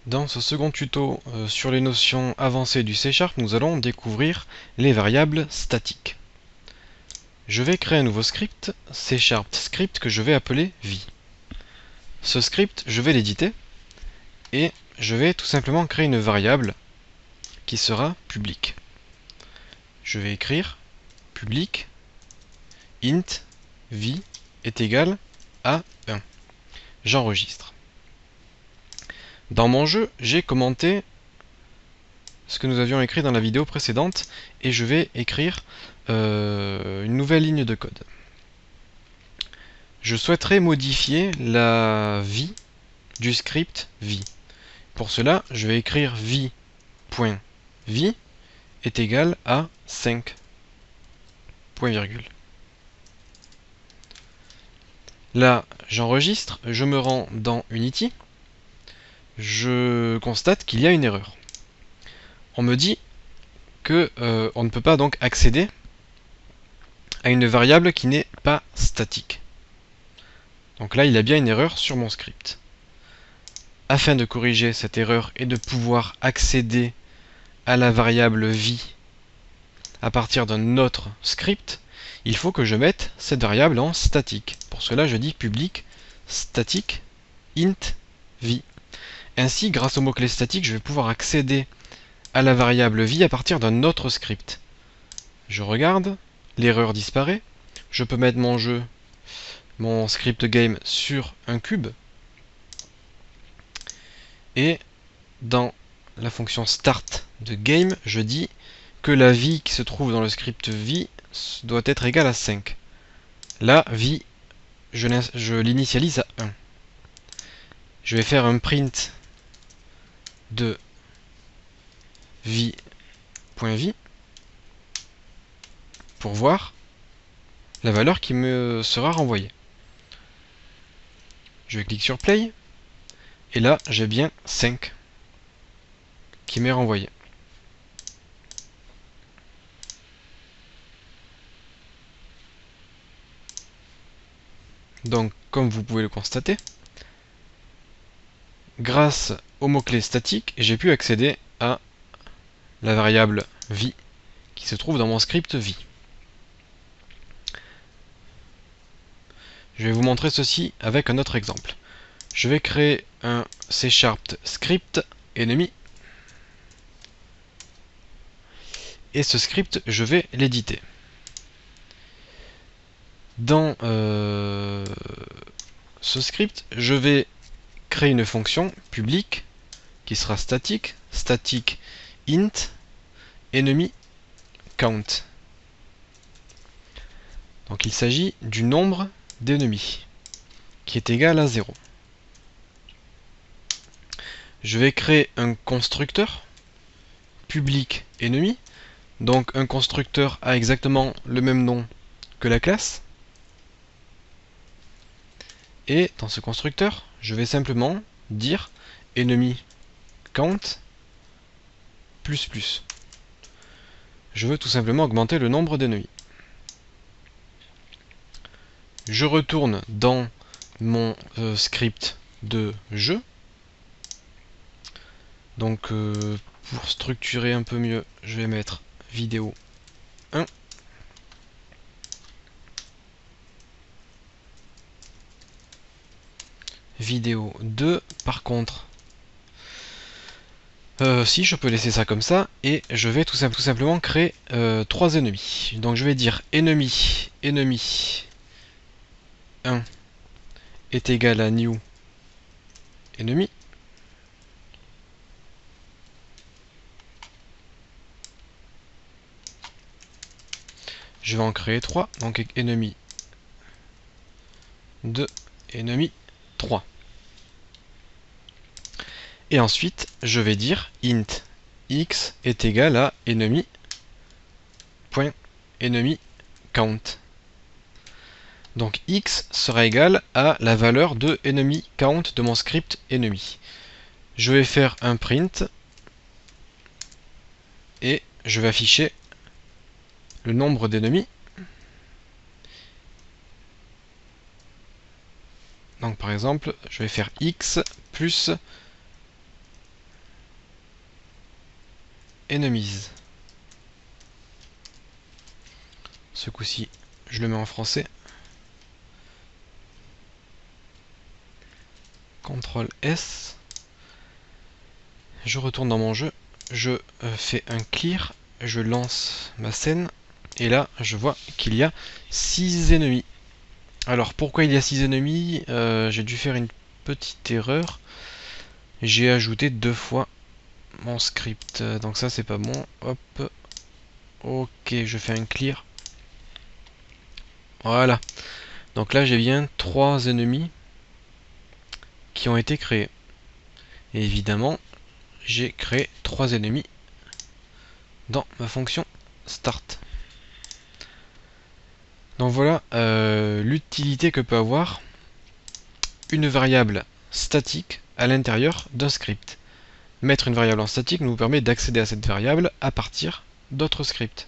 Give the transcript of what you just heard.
Dans ce second tuto sur les notions avancées du C#, nous allons découvrir les variables statiques. Je vais créer un nouveau script, C# script, que je vais appeler vie. Ce script, je vais l'éditer et je vais tout simplement créer une variable qui sera publique. Je vais écrire public int vie est égal à 1. J'enregistre. Dans mon jeu, j'ai commenté ce que nous avions écrit dans la vidéo précédente et je vais écrire une nouvelle ligne de code. Je souhaiterais modifier la vie du script vie. Pour cela, je vais écrire vie.vie est égal à 5. Point virgule. Là, j'enregistre, je me rends dans Unity, je constate qu'il y a une erreur. On me dit que on ne peut pas donc accéder à une variable qui n'est pas statique. Donc là, il y a bien une erreur sur mon script. Afin de corriger cette erreur et de pouvoir accéder à la variable vie à partir d'un autre script, il faut que je mette cette variable en statique. Pour cela, je dis public static int vie. Ainsi, grâce au mot-clé statique, je vais pouvoir accéder à la variable vie à partir d'un autre script. Je regarde, l'erreur disparaît, je peux mettre mon script game sur un cube, et dans la fonction start de game, je dis que la vie qui se trouve dans le script vie doit être égale à 5. Là, vie, je l'initialise à 1. Je vais faire un print de vie.vie pour voir la valeur qui me sera renvoyée. Je clique sur play et là j'ai bien 5 qui m'est renvoyé. Donc comme vous pouvez le constater, grâce au mot-clé statique, j'ai pu accéder à la variable vie qui se trouve dans mon script vie. Je vais vous montrer ceci avec un autre exemple. Je vais créer un C# script ennemi et ce script, je vais l'éditer. Dans ce script, je vais créer une fonction publique qui sera statique, static int enemy count. Donc il s'agit du nombre d'ennemis qui est égal à 0. Je vais créer un constructeur public ennemi. Donc un constructeur a exactement le même nom que la classe. Et dans ce constructeur, je vais simplement dire enemy count plus. Je veux tout simplement augmenter le nombre d'ennemis. Je retourne dans mon script de jeu. Donc pour structurer un peu mieux, je vais mettre vidéo 1. Vidéo 2, par contre, si je peux laisser ça comme ça, et je vais tout simplement créer 3 ennemis. Donc je vais dire ennemi 1 est égal à new ennemi. Je vais en créer 3, donc ennemi 2, ennemi 3. Et ensuite, je vais dire int x est égal à ennemi.enemy count. Donc x sera égal à la valeur de enemy count de mon script ennemi. Je vais faire un print et je vais afficher le nombre d'ennemis. Donc par exemple, je vais faire x plus enemies. Ce coup-ci, je le mets en français. CTRL S. Je retourne dans mon jeu. Je fais un clear. Je lance ma scène. Et là, je vois qu'il y a 6 ennemis. Alors, pourquoi il y a 6 ennemis? J'ai dû faire une petite erreur. J'ai ajouté 2 fois mon script. Donc ça, c'est pas bon. Hop. Ok, je fais un clear. Voilà. Donc là, j'ai bien 3 ennemis qui ont été créés. Et évidemment, j'ai créé 3 ennemis dans ma fonction start. Donc voilà l'utilité que peut avoir une variable statique à l'intérieur d'un script. Mettre une variable en statique nous permet d'accéder à cette variable à partir d'autres scripts.